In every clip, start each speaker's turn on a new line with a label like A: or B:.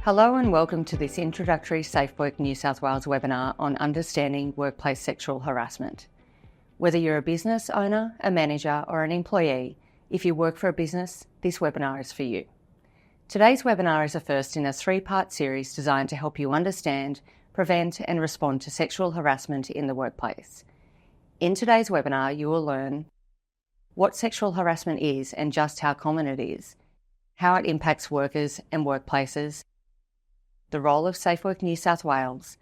A: Hello and welcome to this introductory SafeWork New South Wales webinar on understanding workplace sexual harassment. Whether you're a business owner, a manager or an employee, if you work for a business, this webinar is for you. Today's webinar is a first in a three-part series designed to help you understand, prevent and respond to sexual harassment in the workplace. In today's webinar, you will learn what sexual harassment is and just how common it is, how it impacts workers and workplaces, the role of SafeWork New South Wales.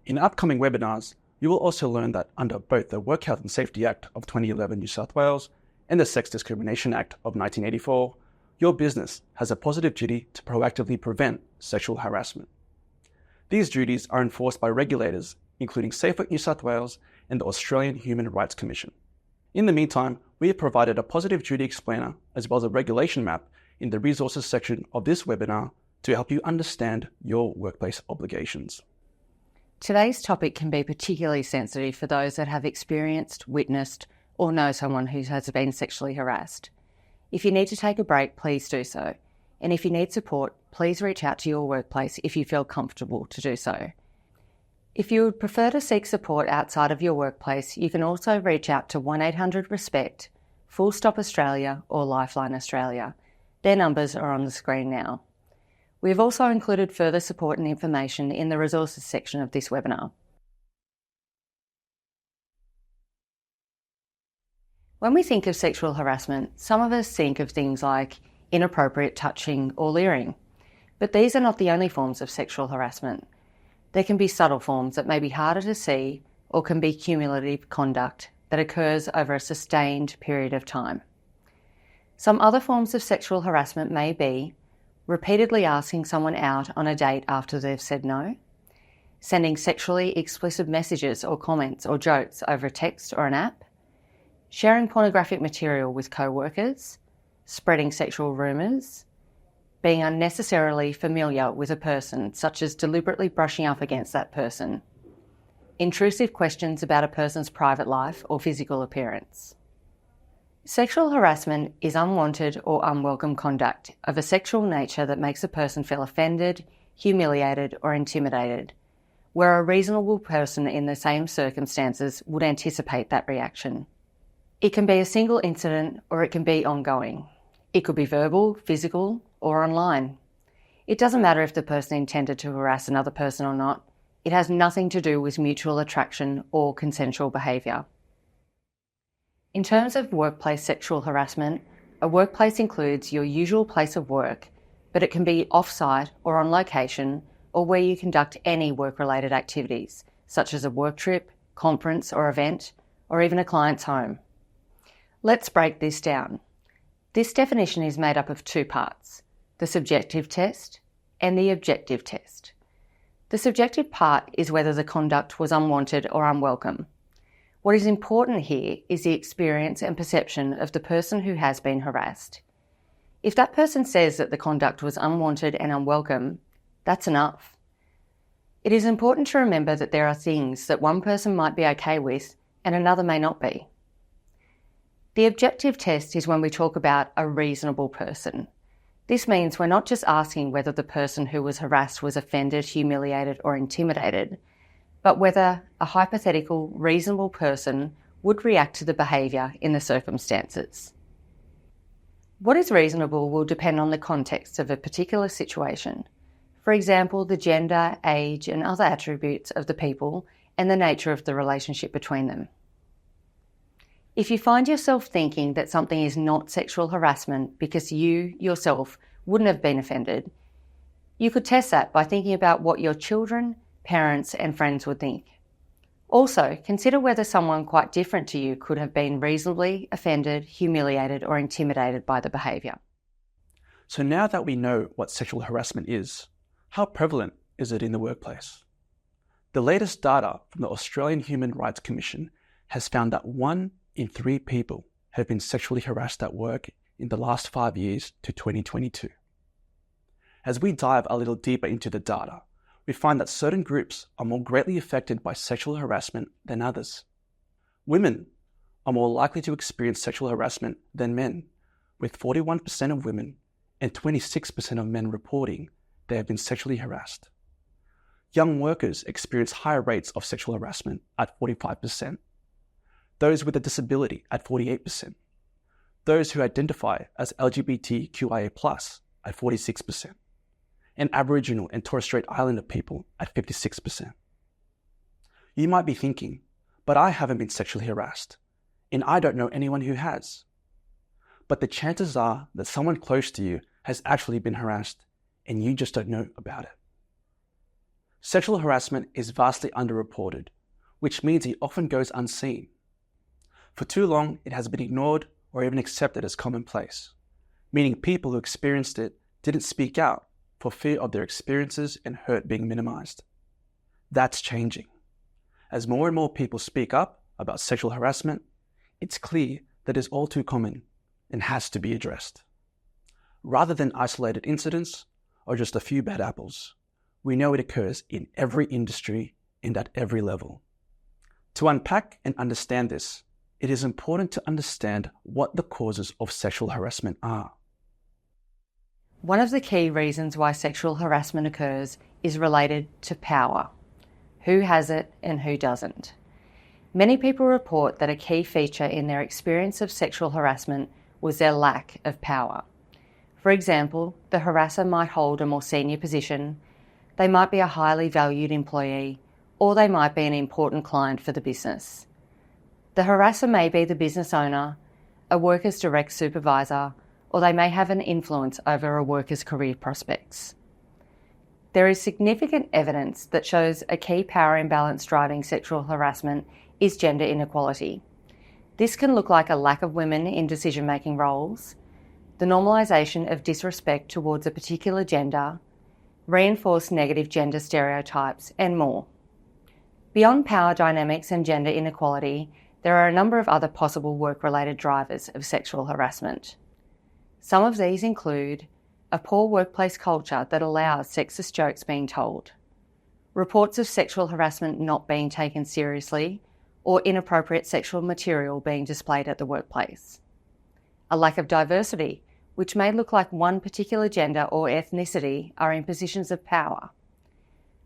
B: In upcoming webinars, you will also learn that under both the Work Health and Safety Act of 2011 New South Wales and the Sex Discrimination Act of 1984, your business has a positive duty to proactively prevent sexual harassment. These duties are enforced by regulators, including SafeWork New South Wales and the Australian Human Rights Commission. In the meantime, we have provided a positive duty explainer as well as a regulation map in the resources section of this webinar to help you understand your workplace obligations.
A: Today's topic can be particularly sensitive for those that have experienced, witnessed, or know someone who has been sexually harassed. If you need to take a break, please do so. And if you need support, please reach out to your workplace if you feel comfortable to do so. If you would prefer to seek support outside of your workplace, you can also reach out to 1800-RESPECT, Full Stop Australia or Lifeline Australia. Their numbers are on the screen now. We have also included further support and information in the resources section of this webinar. When we think of sexual harassment, some of us think of things like inappropriate touching or leering. But these are not the only forms of sexual harassment. There can be subtle forms that may be harder to see or can be cumulative conduct that occurs over a sustained period of time. Some other forms of sexual harassment may be repeatedly asking someone out on a date after they've said no, sending sexually explicit messages or comments or jokes over a text or an app, sharing pornographic material with co-workers, spreading sexual rumours, being unnecessarily familiar with a person, such as deliberately brushing up against that person, intrusive questions about a person's private life or physical appearance. Sexual harassment is unwanted or unwelcome conduct of a sexual nature that makes a person feel offended, humiliated or intimidated, where a reasonable person in the same circumstances would anticipate that reaction. It can be a single incident or it can be ongoing. It could be verbal, physical or online. It doesn't matter if the person intended to harass another person or not. It has nothing to do with mutual attraction or consensual behaviour. In terms of workplace sexual harassment, a workplace includes your usual place of work, but it can be off-site or on location or where you conduct any work-related activities, such as a work trip, conference or event, or even a client's home. Let's break this down. This definition is made up of two parts, the subjective test and the objective test. The subjective part is whether the conduct was unwanted or unwelcome. What is important here is the experience and perception of the person who has been harassed. If that person says that the conduct was unwanted and unwelcome, that's enough. It is important to remember that there are things that one person might be okay with and another may not be. The objective test is when we talk about a reasonable person. This means we're not just asking whether the person who was harassed was offended, humiliated or intimidated, but whether a hypothetical, reasonable person would react to the behaviour in the circumstances. What is reasonable will depend on the context of a particular situation. For example, the gender, age and other attributes of the people and the nature of the relationship between them. If you find yourself thinking that something is not sexual harassment because you yourself wouldn't have been offended, you could test that by thinking about what your children, parents and friends would think. Also, consider whether someone quite different to you could have been reasonably offended, humiliated or intimidated by the behaviour.
B: So now that we know what sexual harassment is, how prevalent is it in the workplace? The latest data from the Australian Human Rights Commission has found that 1 in 3 people have been sexually harassed at work in the last 5 years to 2022. As we dive a little deeper into the data, we find that certain groups are more greatly affected by sexual harassment than others. Women are more likely to experience sexual harassment than men, with 41% of women and 26% of men reporting they have been sexually harassed. Young workers experience higher rates of sexual harassment at 45%, those with a disability at 48%, those who identify as LGBTQIA+ at 46%, and Aboriginal and Torres Strait Islander people at 56%. You might be thinking, but I haven't been sexually harassed, and I don't know anyone who has. But the chances are that someone close to you has actually been harassed, and you just don't know about it. Sexual harassment is vastly underreported, which means it often goes unseen. For too long, it has been ignored or even accepted as commonplace, meaning people who experienced it didn't speak out for fear of their experiences and hurt being minimized. That's changing. As more and more people speak up about sexual harassment, it's clear that it's all too common and has to be addressed. Rather than isolated incidents or just a few bad apples, we know it occurs in every industry and at every level. To unpack and understand this, it is important to understand what the causes of sexual harassment are.
A: One of the key reasons why sexual harassment occurs is related to power. Who has it and who doesn't? Many people report that a key feature in their experience of sexual harassment was their lack of power. For example, the harasser might hold a more senior position, they might be a highly valued employee, or they might be an important client for the business. The harasser may be the business owner, a worker's direct supervisor, or they may have an influence over a worker's career prospects. There is significant evidence that shows a key power imbalance driving sexual harassment is gender inequality. This can look like a lack of women in decision-making roles, the normalisation of disrespect towards a particular gender, reinforced negative gender stereotypes, and more. Beyond power dynamics and gender inequality, there are a number of other possible work-related drivers of sexual harassment. Some of these include a poor workplace culture that allows sexist jokes being told, reports of sexual harassment not being taken seriously, or inappropriate sexual material being displayed at the workplace, a lack of diversity, which may look like one particular gender or ethnicity are in positions of power,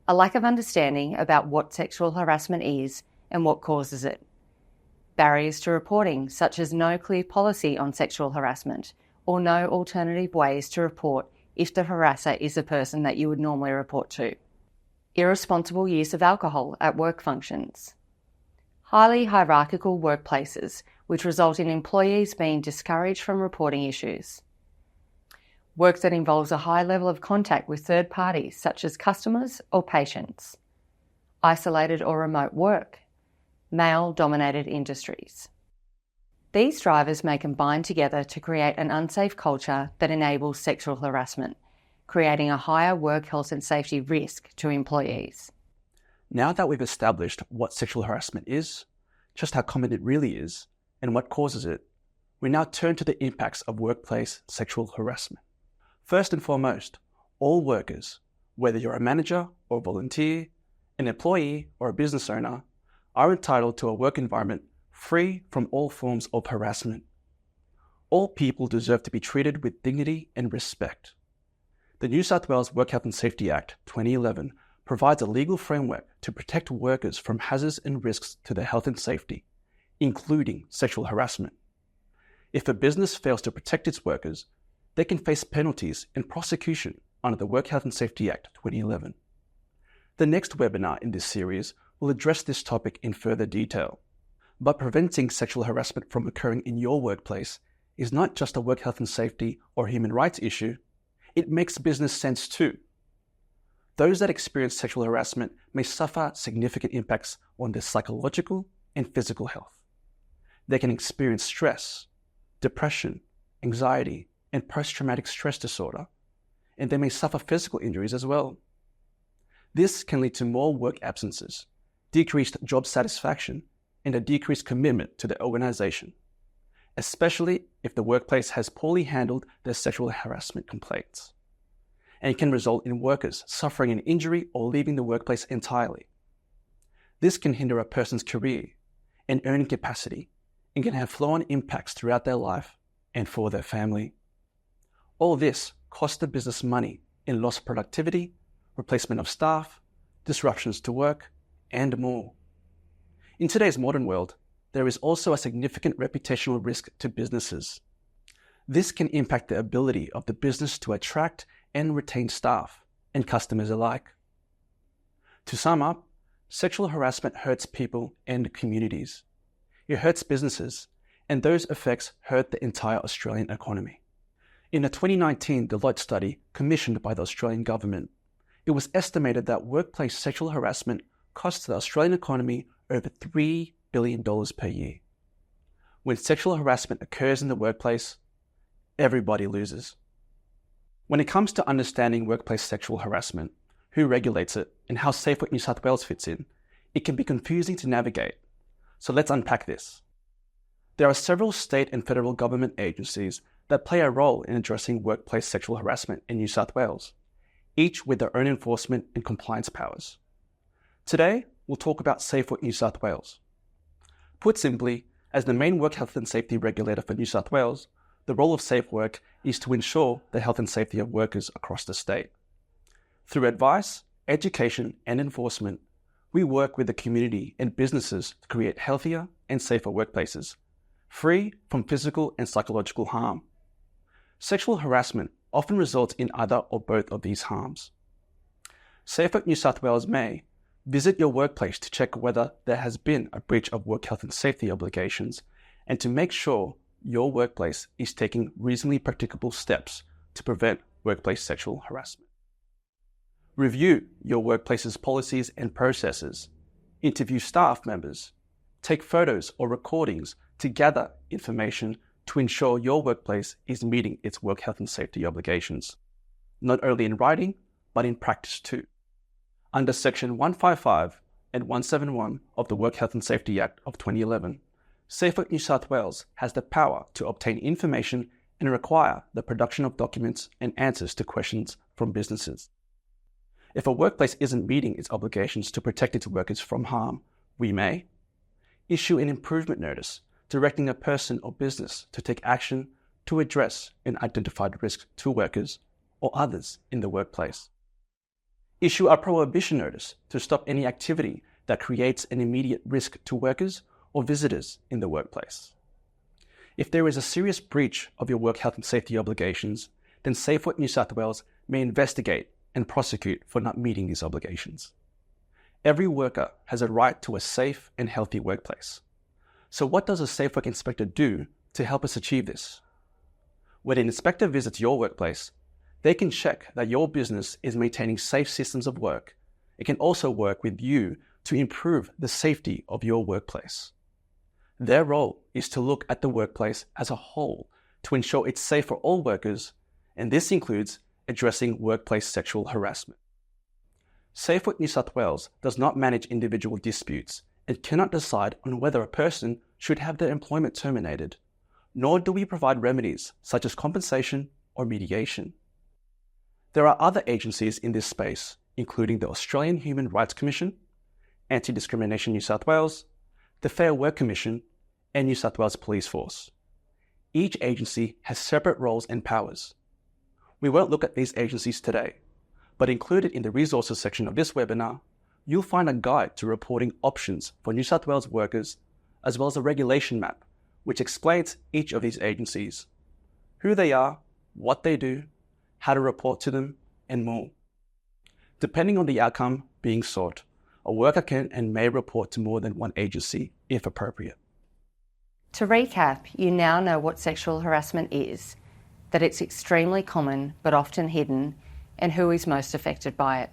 A: a lack of understanding about what sexual harassment is and what causes it, barriers to reporting, such as no clear policy on sexual harassment or no alternative ways to report if the harasser is a person that you would normally report to, irresponsible use of alcohol at work functions, highly hierarchical workplaces which result in employees being discouraged from reporting issues, work that involves a high level of contact with third parties such as customers or patients, isolated or remote work, male-dominated industries. These drivers may combine together to create an unsafe culture that enables sexual harassment, creating a higher work health and safety risk to employees.
B: Now that we've established what sexual harassment is, just how common it really is, and what causes it, we now turn to the impacts of workplace sexual harassment. First and foremost, all workers, whether you're a manager or a volunteer, an employee or a business owner, are entitled to a work environment free from all forms of harassment. All people deserve to be treated with dignity and respect. The New South Wales Work Health and Safety Act 2011 provides a legal framework to protect workers from hazards and risks to their health and safety, including sexual harassment. If a business fails to protect its workers, they can face penalties and prosecution under the Work Health and Safety Act 2011. The next webinar in this series will address this topic in further detail. But preventing sexual harassment from occurring in your workplace is not just a work health and safety or human rights issue, it makes business sense too. Those that experience sexual harassment may suffer significant impacts on their psychological and physical health. They can experience stress, depression, anxiety, and post-traumatic stress disorder, and they may suffer physical injuries as well. This can lead to more work absences, decreased job satisfaction, and a decreased commitment to the organization, especially if the workplace has poorly handled their sexual harassment complaints. And it can result in workers suffering an injury or leaving the workplace entirely. This can hinder a person's career and earning capacity and can have flow-on impacts throughout their life and for their family. All this costs the business money in lost productivity, replacement of staff, disruptions to work, and more. In today's modern world, there is also a significant reputational risk to businesses. This can impact the ability of the business to attract and retain staff and customers alike. To sum up, sexual harassment hurts people and communities. It hurts businesses, and those effects hurt the entire Australian economy. In a 2019 Deloitte study commissioned by the Australian government, it was estimated that workplace sexual harassment costs the Australian economy over $3 billion per year. When sexual harassment occurs in the workplace, everybody loses. When it comes to understanding workplace sexual harassment, who regulates it, and how SafeWork New South Wales fits in, it can be confusing to navigate. So let's unpack this. There are several state and federal government agencies that play a role in addressing workplace sexual harassment in New South Wales, each with their own enforcement and compliance powers. Today, we'll talk about SafeWork New South Wales. Put simply, as the main work health and safety regulator for New South Wales, the role of SafeWork is to ensure the health and safety of workers across the state. Through advice, education, and enforcement, we work with the community and businesses to create healthier and safer workplaces, free from physical and psychological harm. Sexual harassment often results in either or both of these harms. SafeWork New South Wales may visit your workplace to check whether there has been a breach of work health and safety obligations and to make sure your workplace is taking reasonably practicable steps to prevent workplace sexual harassment. Review your workplace's policies and processes, interview staff members, take photos or recordings to gather information to ensure your workplace is meeting its work health and safety obligations, not only in writing, but in practice too. Under Section 155 and 171 of the Work Health and Safety Act of 2011, SafeWork New South Wales has the power to obtain information and require the production of documents and answers to questions from businesses. If a workplace isn't meeting its obligations to protect its workers from harm, we may issue an improvement notice directing a person or business to take action to address an identified risk to workers or others in the workplace. Issue a prohibition notice to stop any activity that creates an immediate risk to workers or visitors in the workplace. If there is a serious breach of your work health and safety obligations, then SafeWork New South Wales may investigate and prosecute for not meeting these obligations. Every worker has a right to a safe and healthy workplace. So what does a SafeWork inspector do to help us achieve this? When an inspector visits your workplace, they can check that your business is maintaining safe systems of work. It can also work with you to improve the safety of your workplace. Their role is to look at the workplace as a whole to ensure it's safe for all workers, and this includes addressing workplace sexual harassment. SafeWork New South Wales does not manage individual disputes and cannot decide on whether a person should have their employment terminated, nor do we provide remedies such as compensation or mediation. There are other agencies in this space, including the Australian Human Rights Commission, Anti-Discrimination New South Wales, the Fair Work Commission, and New South Wales Police Force. Each agency has separate roles and powers. We won't look at these agencies today, but included in the resources section of this webinar, you'll find a guide to reporting options for New South Wales workers, as well as a regulation map, which explains each of these agencies, who they are, what they do, how to report to them, and more. Depending on the outcome being sought, a worker can and may report to more than one agency if appropriate.
A: To recap, you now know what sexual harassment is, that it's extremely common but often hidden, and who is most affected by it.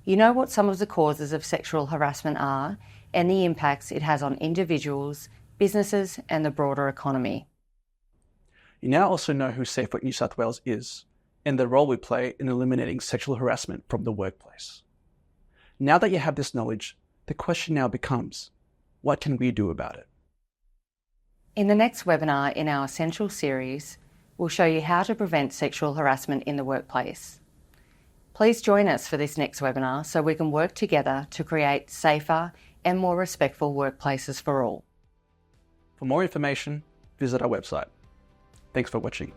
A: You know what some of the causes of sexual harassment are and the impacts it has on individuals, businesses, and the broader economy.
B: You now also know who SafeWork New South Wales is and the role we play in eliminating sexual harassment from the workplace. Now that you have this knowledge, the question now becomes, what can we do about it?
A: In the next webinar in our Essential series, we'll show you how to prevent sexual harassment in the workplace. Please join us for this next webinar so we can work together to create safer and more respectful workplaces for all.
B: For more information, visit our website. Thanks for watching.